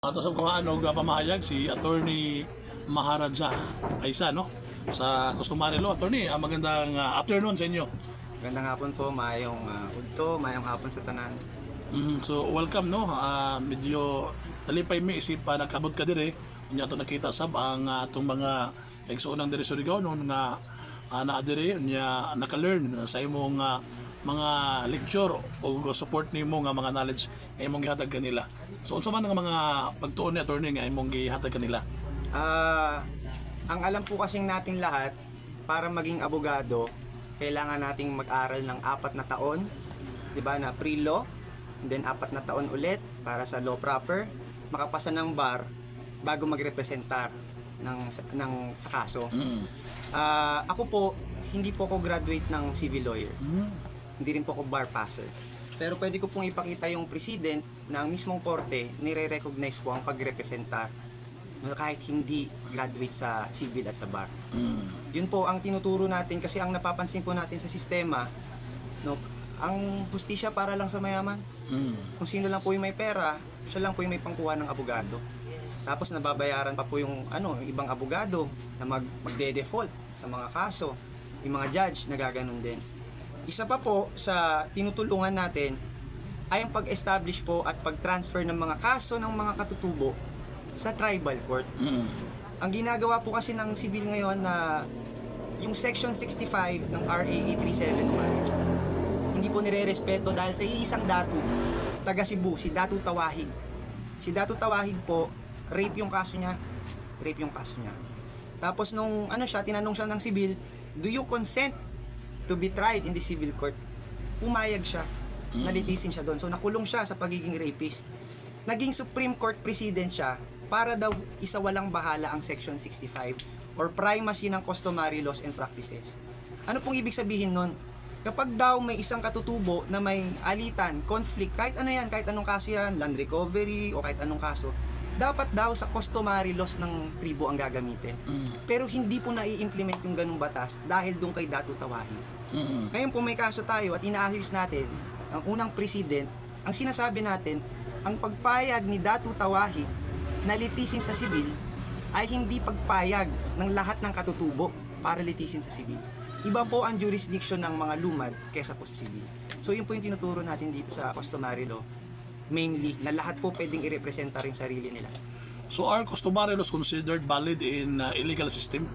Ato sa mga pamahayag si Attorney Maharaja Aisa, no? Sa Customary Law. Attorney, magandang afternoon sa inyo. Magandang hapon po, mayong udto, mayong hapon sa tanan. So welcome, no? Medyo talipay mi isip pa nagkabot ka dire. Unya to nakita sab ang atong mga igsuonang diri sa Surigao no nga naa dire unya naka-learn sa imong mga lecture o support nimo nga mga knowledge nga imong gihatag kanila. So unsa man nga mga pagtuon ni attorney nga imong gihatag kanila? Ang alam po kasing natin lahat, para maging abogado, kailangan nating mag-aral ng 4 na taon, 'di ba, na pre-law, and then 4 na taon ulit para sa law proper, makapasa ng bar bago magrepresentar sa kaso. Ako po, hindi po ako graduate ng civil lawyer. Hindi rin po ako bar passer. Pero pwede ko pong ipakita yung precedent na ang mismong korte nire-recognize po ang pagrepresentar kahit hindi graduate sa civil at sa bar. Yun po ang tinuturo natin kasi ang napapansin po natin sa sistema, no, ang hustisya para lang sa mayaman. Kung sino lang po yung may pera, siya lang po yung may pangkuha ng abogado. Tapos nababayaran pa po yung ibang abogado na magde-default sa mga kaso. Yung mga judge nagaganon din. Isa pa po sa tinutulungan natin ay ang pag-establish po at pag-transfer ng mga kaso ng mga katutubo sa tribal court. Ang ginagawa po kasi ng civil ngayon na yung section 65 ng RA 8371 hindi po nire-respeto dahil sa iisang datu, taga Cebu, si Datu Tawahig. Si Datu Tawahig po, rape yung kaso niya. Tapos nung tinanong siya ng civil, do you consent to be tried in the civil court? Pumayag siya. Nalitisin siya doon. So nakulong siya sa pagiging rapist. Naging Supreme Court President siya para daw isawalang bahala ang Section 65 or primacy ng customary laws and practices. Ano pong ibig sabihin nun? Kapag daw may isang katutubo na may alitan, conflict, kahit ano yan, kahit anong kaso yan, land recovery o kahit anong kaso, dapat daw sa customary laws ng tribo ang gagamitin. Pero hindi po nai-implement yung ganung batas dahil doon kay Datu Tawahig. Ngayon po may kaso tayo at inaayos natin ang unang president, ang sinasabi natin, ang pagpayag ni Datu Tawahig na litisin sa sibil ay hindi pagpayag ng lahat ng katutubo para litisin sa sibil. Iba po ang jurisdiction ng mga lumad kesa po sa sibil. So yun po yung tinuturo natin dito sa customary law, mainly na lahat po pwedeng i-representa rin sarili nila. So are customary laws considered valid in illegal system?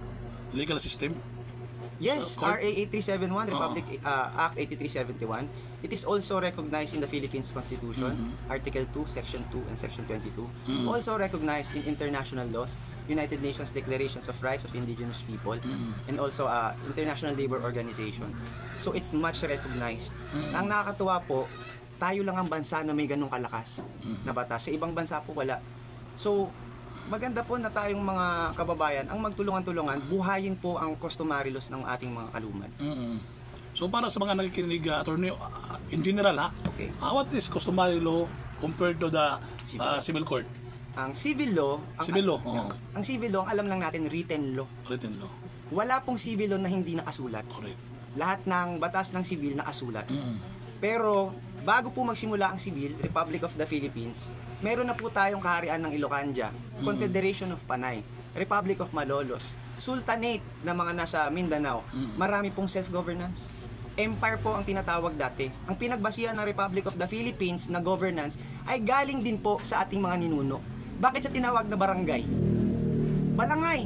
Yes, RA 8371, Republic Act 8371. It is also recognized in the Philippines Constitution, Article 2, Section 2, and Section 22. Also recognized in international laws, United Nations Declarations of Rights of Indigenous People, and also International Labor Organization. So it's much recognized. Ang nakakatuwa po, tayo lang ang bansa na may ganong kalakas na batas. Sa ibang bansa po wala. So maganda po na tayong mga kababayan ang magtulungan-tulungan, buhayin po ang customary laws ng ating mga kalumad. So para sa mga nakikinig, attorney, in general Okay. What is customary law compared to the civil court? Ang civil law, ang civil law, ang alam lang natin, written law. Wala pong civil law na hindi nakasulat. Correct. Lahat ng batas ng civil nakasulat. Pero bago po magsimula ang civil, Republic of the Philippines, meron na po tayong kaharian ng Ilocanja, Confederation of Panay, Republic of Malolos, Sultanate na mga nasa Mindanao. Marami pong self-governance. Empire po ang tinatawag dati. Ang pinagbasihan ng Republic of the Philippines na governance ay galing din po sa ating mga ninuno. Bakit siya tinawag na barangay? Balangay.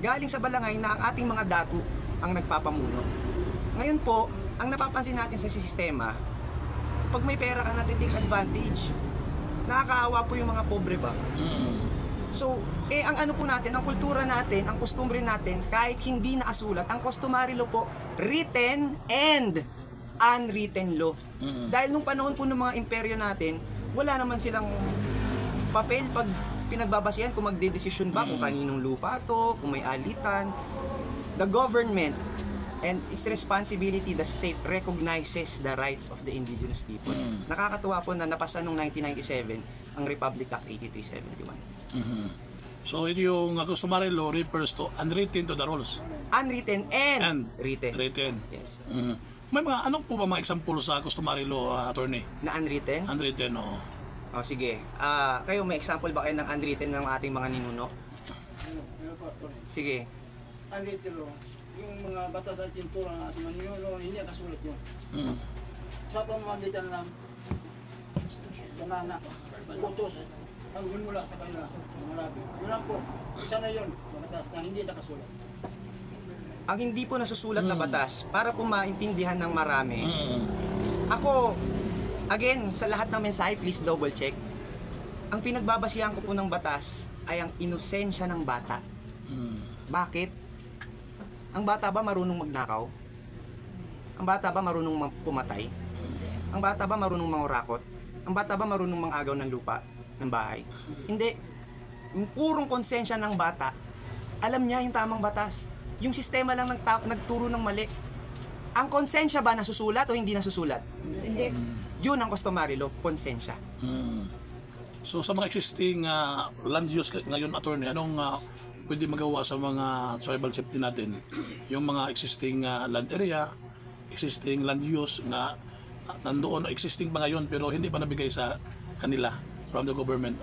Galing sa balangay na ang ating mga datu ang nagpapamuno. Ngayon po, ang napapansin natin sa sistema, pag may pera ka natin take advantage. Nakakaawa po yung mga pobre ba? So, ang ano po natin, ang kultura natin, ang kostumbre natin, kahit hindi nakasulat, ang customary law po, written and unwritten law. Dahil nung panahon po ng mga imperyo natin, wala naman silang papel pag pinagbabasihan kung magdedesisyon ba kung kaninong lupa to, kung may alitan. The government and its responsibility, the state recognizes the rights of the indigenous people. Nakakatuwa po na napasa noong 1997 ang Republic Act 8371. So ito yung customary law refers to unwritten to the rules. Unwritten and written. Yes. May mga ano po ba mga example sa customary law, attorney? Na unwritten? Unwritten, oo. O sige, kayo may example ba kayo ng unwritten ng ating mga ninuno? Ano po, Tony? Sige. Andito, yung mga batas at tintura ng ating maninuno, hindi nakasulat yun. Sa pamamagitan ng panganak, utos, ang mula sa kanila, mga labi. Yun lang po, isa na yun, batas na hindi nakasulat. Ang hindi po nasusulat na batas, para po maintindihan ng marami, ako, again, sa lahat ng mensahe, please double check. Ang pinagbabasihan ko po ng batas ay ang inosensya ng bata. Bakit? Ang bata ba marunong magnakaw? Ang bata ba marunong pumatay? Ang bata ba marunong mangurakot? Ang bata ba marunong mangagaw ng lupa, ng bahay? Hindi. Yung purong konsensya ng bata, alam niya yung tamang batas. Yung sistema lang nagturo ng mali. Ang konsensya ba nasusulat o hindi nasusulat? Hindi. Yun ang customary law, konsensya. So sa mga existing land use ngayon, attorney, anong pwede magawa sa mga tribal chief din natin? Yung mga existing land area, existing land use na nandoon, existing pa ngayon pero hindi pa nabigay sa kanila from the government.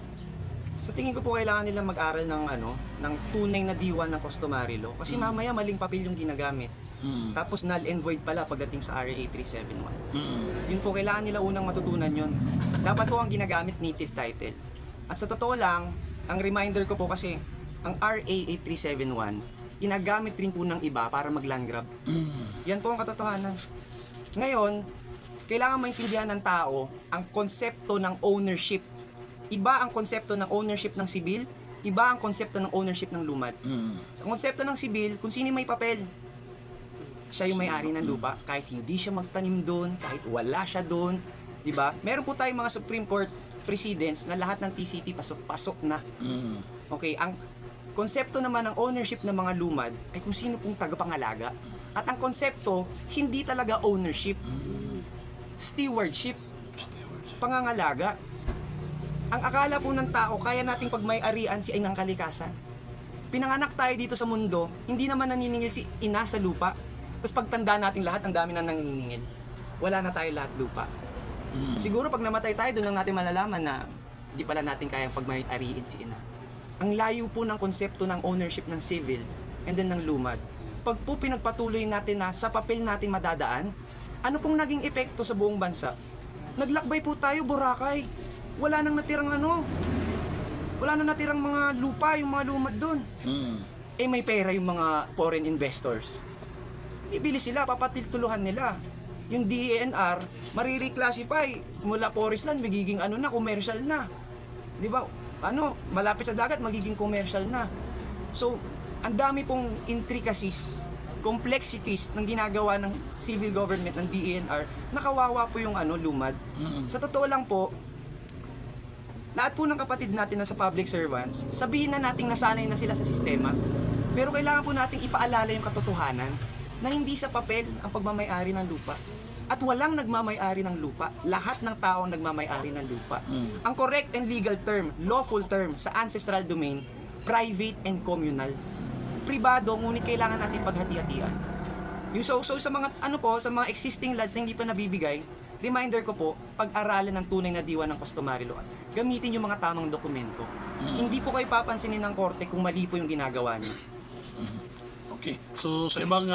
Sa tingin ko po kailangan nilang mag-aral ng tunay na diwa ng customary law. Kasi mamaya maling papel yung ginagamit. Tapos null and void pala pagdating sa RA 371. Yun po, kailangan nila unang matutunan yun. Dapat po ang ginagamit native title. At sa totoo lang, ang reminder ko po kasi, ang RA 8371, ginagamit rin po ng iba para mag-land grab. Yan po ang katotohanan. Ngayon, kailangan maintindihan ng tao ang konsepto ng ownership. Iba ang konsepto ng ownership ng sibil, iba ang konsepto ng ownership ng lumad. Sa konsepto ng sibil, kung sino may papel, siya yung may-ari ng lupa, kahit hindi siya magtanim doon, kahit wala siya doon, di ba? Meron po tayong mga Supreme Court precedents na lahat ng TCT pasok na. Okay, ang konsepto naman ng ownership ng mga lumad ay kung sino pong tagapangalaga. At ang konsepto, hindi talaga ownership. Stewardship. Pangangalaga. Ang akala po ng tao, kaya nating pagmay-arian si inang kalikasan. Pinanganak tayo dito sa mundo, hindi naman naniningil si ina sa lupa. Tapos pagtanda natin lahat, ang dami na naniningil. Wala na tayo lahat lupa. Siguro pag namatay tayo, doon lang natin malalaman na hindi pala natin kayang pagmay-ariin si ina. Ang layo po ng konsepto ng ownership ng civil and then ng lumad. Pag po pinagpatuloy natin na sa papel natin madadaan, ano pong naging epekto sa buong bansa? Naglakbay po tayo, Boracay. Wala nang natirang wala nang natirang mga lupa, yung mga lumad doon. Eh may pera yung mga foreign investors. Bibili sila, papatituluhan nila. Yung DENR, marireclassify mula forest land, magiging commercial na. Di ba? Malapit sa dagat, magiging commercial na. So, ang dami pong intricacies, complexities ng ginagawa ng civil government ng DENR, nakawawa po yung lumad. Sa totoo lang po, lahat po ng kapatid natin na sa public servants, sabihin na nating nasanay na sila sa sistema, pero kailangan po nating ipaalala yung katotohanan na hindi sa papel ang pagmamay-ari ng lupa. At walang nagmamay-ari ng lupa. Lahat ng tao nagmamay-ari ng lupa. Ang correct and legal term, lawful term sa ancestral domain, private and communal. Pribado, ngunit kailangan natin paghati-hatian. Yung so sa mga sa mga existing lands na hindi pa nabibigay, reminder ko po, pag-aralan ng tunay na diwa ng customary law. Gamitin yung mga tamang dokumento. Hindi po kayo papansinin ng korte kung mali po yung ginagawa niyo. Okay. So sa ibang